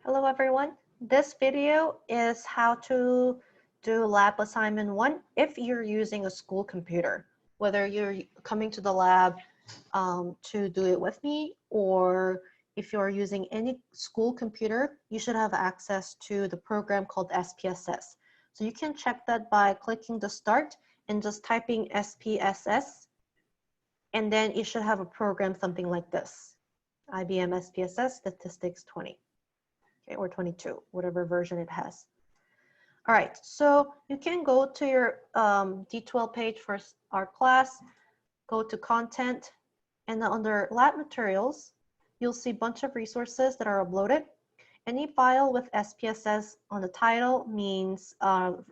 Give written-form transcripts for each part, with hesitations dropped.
Hello everyone. This video is how to do lab assignment 1 if you're using a school computer. Whether you're coming to the lab to do it with me, or if you're using any school computer, you should have access to the program called SPSS. So you can check that by clicking the start and just typing SPSS, and then you should have a program something like this, IBM SPSS Statistics 20. Okay, or 22, whatever version it has. All right, so you can go to your D12 page for our class, go to content, and then under lab materials, you'll see a bunch of resources that are uploaded. Any file with SPSS on the title means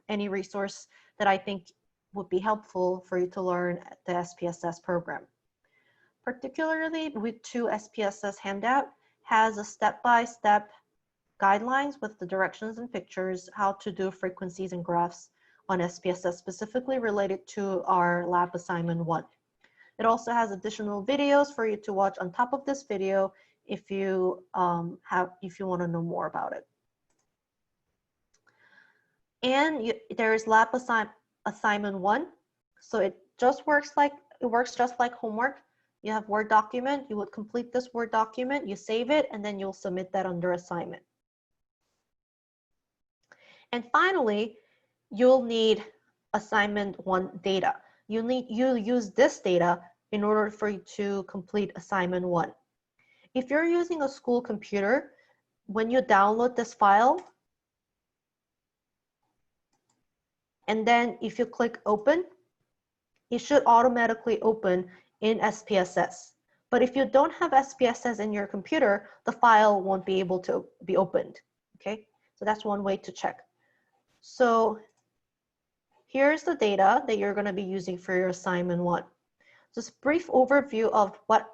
any resource that I think would be helpful for you to learn the SPSS program. Particularly with 2 SPSS handout has a step-by-step guidelines with the directions and pictures, how to do frequencies and graphs on SPSS specifically related to our lab assignment 1. It also has additional videos for you to watch on top of this video if you want to know more about it. And there is lab assignment 1, so it works just like homework. You have Word document, you would complete this Word document, you save it, and then you'll submit that under assignment. And finally, you'll need assignment 1 data. You'll use this data in order for you to complete assignment 1. If you're using a school computer, when you download this file, and then if you click open, it should automatically open in SPSS. But if you don't have SPSS in your computer, the file won't be able to be opened. Okay, so that's one way to check. So here's the data that you're going to be using for your assignment 1. Just a brief overview of what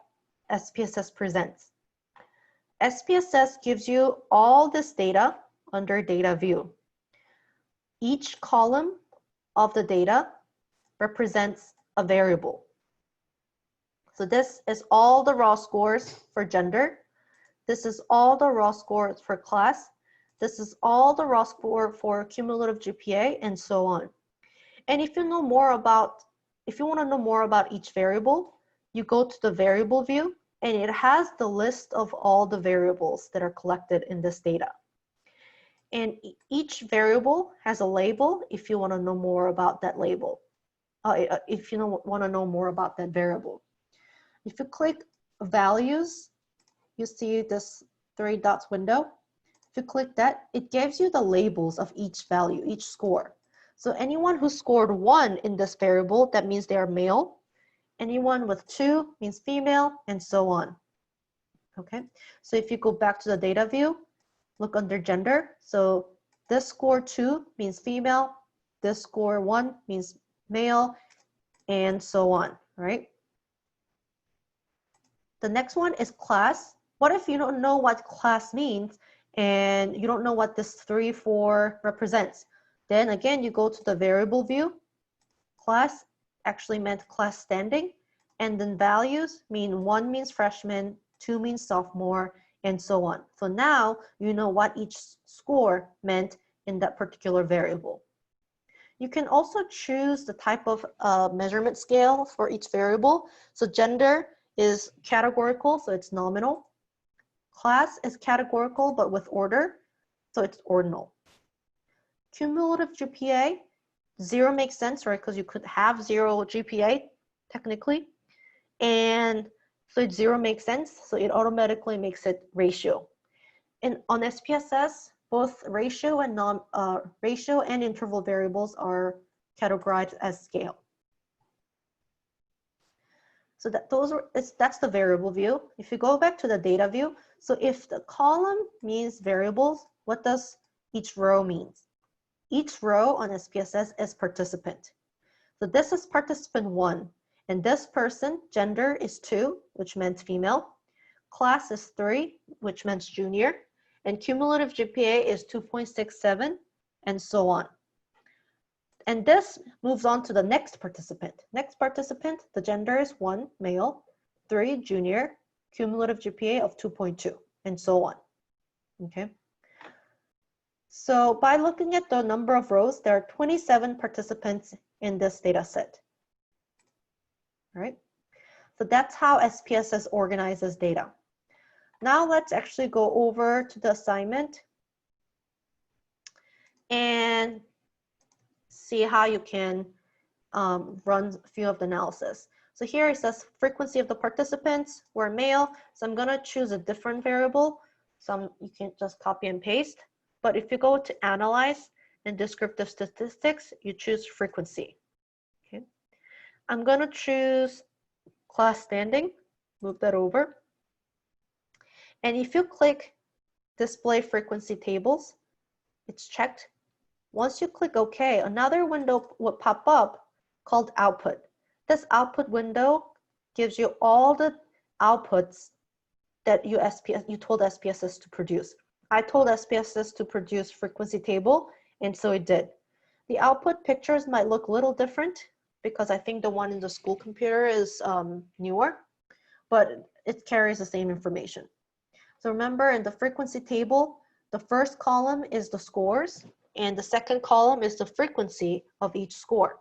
SPSS presents. SPSS gives you all this data under data view. Each column of the data represents a variable. So this is all the raw scores for gender. This is all the raw scores for class. This is all the raw score for cumulative GPA, and so on. And if you want to know more about each variable, you go to the variable view, and it has the list of all the variables that are collected in this data. And each variable has a label if you want to know more about that label, if you want to know more about that variable. If you click values, you see this 3 dots window. If you click that, it gives you the labels of each value, each score. So anyone who scored 1 in this variable, that means they are male. Anyone with 2 means female, and so on. Okay, so if you go back to the data view, look under gender. So this score 2 means female, this score 1 means male, and so on, right? The next one is class. What if you don't know what class means and you don't know what this 3, 4 represents? Then again, you go to the variable view. Class actually meant class standing, and then values mean 1 means freshman, 2 means sophomore, and so on. So now you know what each score meant in that particular variable. You can also choose the type of measurement scale for each variable. So gender is categorical, so it's nominal. Class is categorical, but with order, so it's ordinal. Cumulative GPA, 0 makes sense, right? Because you could have 0 GPA, technically. And so 0 makes sense, so it automatically makes it ratio. And on SPSS, both ratio and interval variables are categorized as scale. So that's the variable view. If you go back to the data view, so if the column means variables, what does each row mean? Each row on SPSS is participant. So this is participant 1, and this person, gender is 2, which meant female. Class is 3, which meant junior. And cumulative GPA is 2.67, and so on. And this moves on to the next participant. Next participant, the gender is 1, male, 3, junior, cumulative GPA of 2.2, and so on. Okay. So by looking at the number of rows, there are 27 participants in this data set. All right. So that's how SPSS organizes data. Now let's actually go over to the assignment and see how you can run a few of the analysis. So here it says frequency of the participants were male. So I'm gonna choose a different variable. You can just copy and paste. But if you go to analyze and descriptive statistics, you choose frequency. Okay. I'm gonna choose class standing, move that over. And if you click display frequency tables, it's checked. Once you click OK, another window will pop up called output. This output window gives you all the outputs that you told SPSS to produce. I told SPSS to produce frequency table, and so it did. The output pictures might look a little different because I think the one in the school computer is newer, but it carries the same information. So remember, in the frequency table, the first column is the scores, and the second column is the frequency of each score.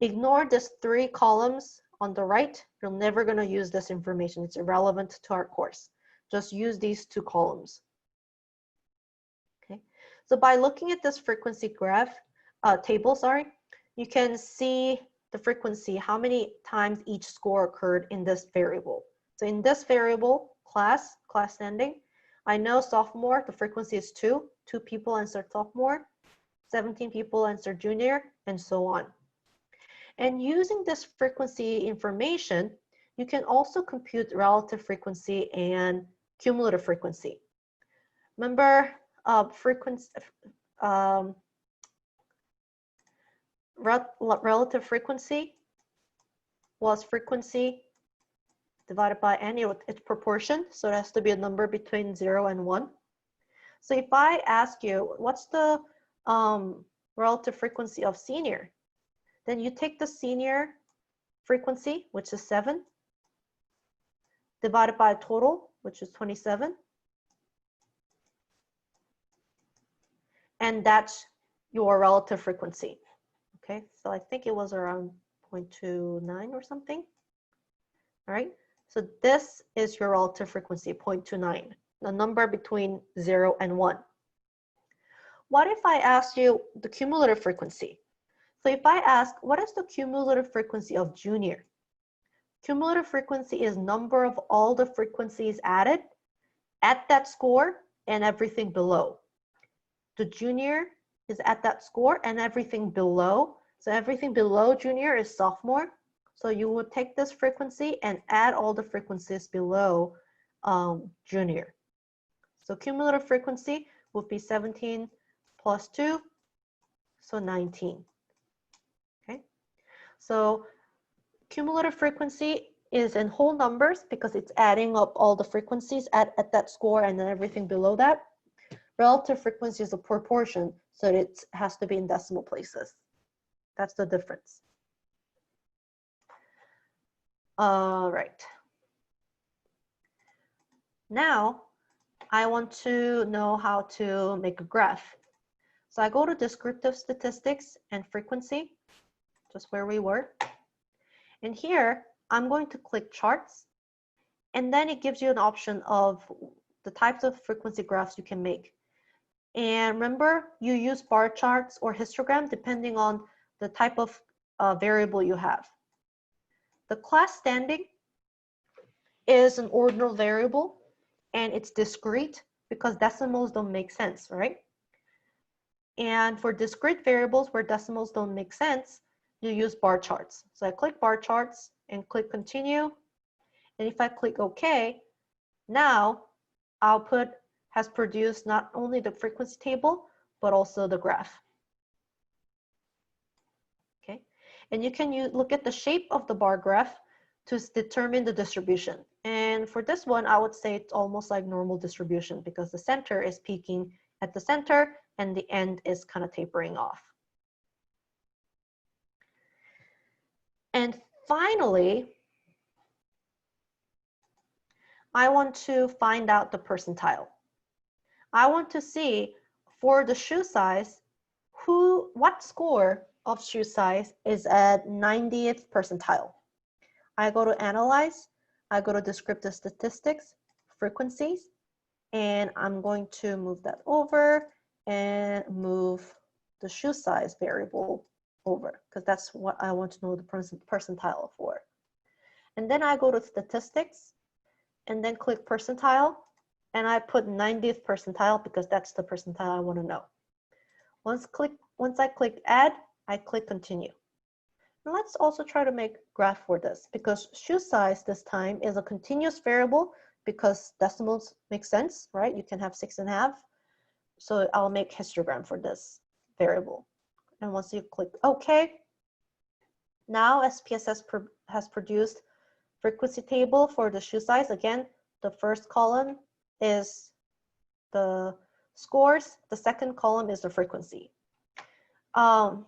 Ignore these 3 columns on the right. You're never going to use this information. It's irrelevant to our course. Just use these 2 columns. Okay. So by looking at this frequency graph, table, you can see the frequency, how many times each score occurred in this variable. So in this variable, class standing, I know sophomore, the frequency is 2. 2 people answered sophomore, 17 people answered junior, and so on. And using this frequency information, you can also compute relative frequency and cumulative frequency. Remember, relative frequency was frequency divided by n, its proportion. So it has to be a number between 0 and 1. So if I ask you, what's the relative frequency of senior? Then you take the senior frequency, which is 7, divided by total, which is 27. And that's your relative frequency. Okay, so I think it was around 0.29 or something. All right, so this is your relative frequency, 0.29, the number between 0 and 1. What if I ask you the cumulative frequency? So if I ask, what is the cumulative frequency of junior? Cumulative frequency is number of all the frequencies added at that score and everything below. The junior is at that score and everything below. So everything below junior is sophomore. So you would take this frequency and add all the frequencies below junior. So cumulative frequency would be 17 plus 2, so 19. Okay, so cumulative frequency is in whole numbers because it's adding up all the frequencies at that score and then everything below that. Relative frequency is a proportion, so it has to be in decimal places. That's the difference. All right. Now, I want to know how to make a graph. So I go to descriptive statistics and frequency, just where we were. And here, I'm going to click charts. And then it gives you an option of the types of frequency graphs you can make. And remember, you use bar charts or histogram depending on the type of variable you have. The class standing is an ordinal variable and it's discrete because decimals don't make sense, right? And for discrete variables where decimals don't make sense, you use bar charts. So I click bar charts and click continue. And if I click OK, now output has produced not only the frequency table, but also the graph. Okay, and you can look at the shape of the bar graph to determine the distribution. And for this one, I would say it's almost like normal distribution because the center is peaking at the center and the end is kind of tapering off. And finally, I want to find out the percentile. I want to see for the shoe size, what score of shoe size is at 90th percentile? I go to Analyze, I go to Descriptive Statistics, Frequencies, and I'm going to move that over and move the shoe size variable over, because that's what I want to know the percentile for. And then I go to Statistics, and then click Percentile, and I put 90th percentile because that's the percentile I want to know. Once I click Add, I click Continue. And let's also try to make a graph for this, because shoe size this time is a continuous variable because decimals make sense, right? You can have 6.5. So I'll make histogram for this variable. And once you click OK, now SPSS has produced frequency table for the shoe size. Again, the first column is the scores. The second column is the frequency. Not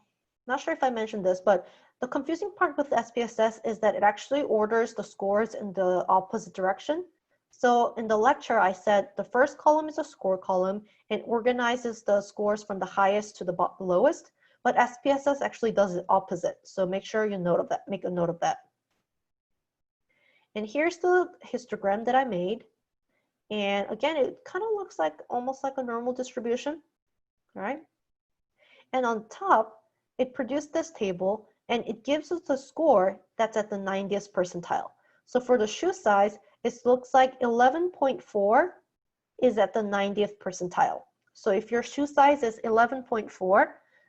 sure if I mentioned this, but the confusing part with SPSS is that it actually orders the scores in the opposite direction. So in the lecture, I said the first column is a score column and organizes the scores from the highest to the lowest, but SPSS actually does the opposite. So make sure you make a note of that. And here's the histogram that I made. And again, it kind of looks like almost like a normal distribution, all right? And on top, it produced this table and it gives us a score that's at the 90th percentile. So for the shoe size, it looks like 11.4 is at the 90th percentile. So if your shoe size is 11.4,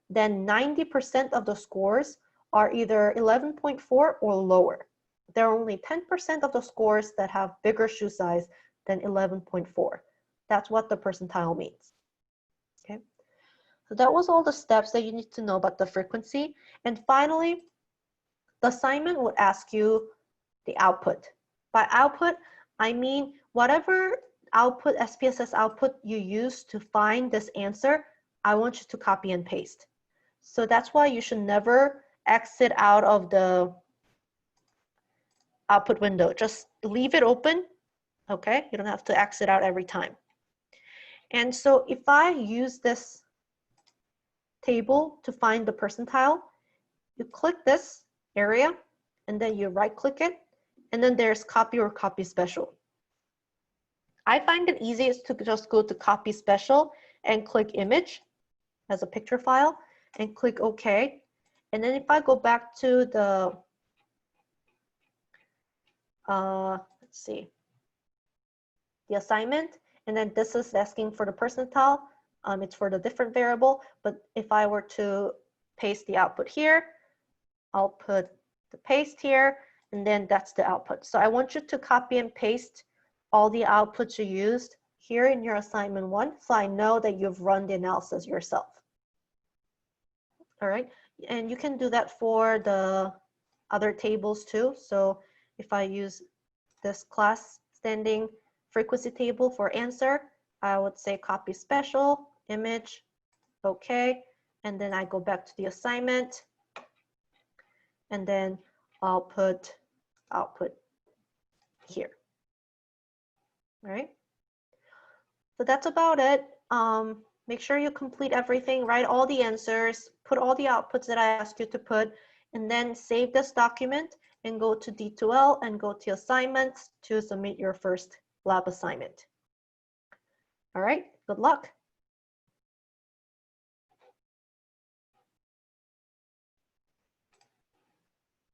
then 90% of the scores are either 11.4 or lower. There are only 10% of the scores that have bigger shoe size than 11.4. That's what the percentile means. Okay. So that was all the steps that you need to know about the frequency. And finally, the assignment would ask you the output. By output, I mean whatever output, SPSS output you use to find this answer, I want you to copy and paste. So that's why you should never exit out of the output window. Just leave it open, okay? You don't have to exit out every time. And so if I use this table to find the percentile, you click this area and then you right click it, and then there's copy or copy special. I find it easiest to just go to copy special and click image as a picture file and click OK. And then if I go back to the, let's see, the assignment, and then this is asking for the percentile. It's for the different variable, but if I were to paste the output here, I'll put the paste here, and then that's the output. So I want you to copy and paste all the outputs you used here in your assignment 1, so I know that you've run the analysis yourself. All right, and you can do that for the other tables too. So if I use this class standing frequency table for answer, I would say copy special, image, okay, and then I go back to the assignment, and then I'll put output here. All right, so that's about it. Make sure you complete everything, write all the answers, put all the outputs that I asked you to put, and then save this document and go to D2L and go to assignments to submit your first lab assignment. All right, good luck.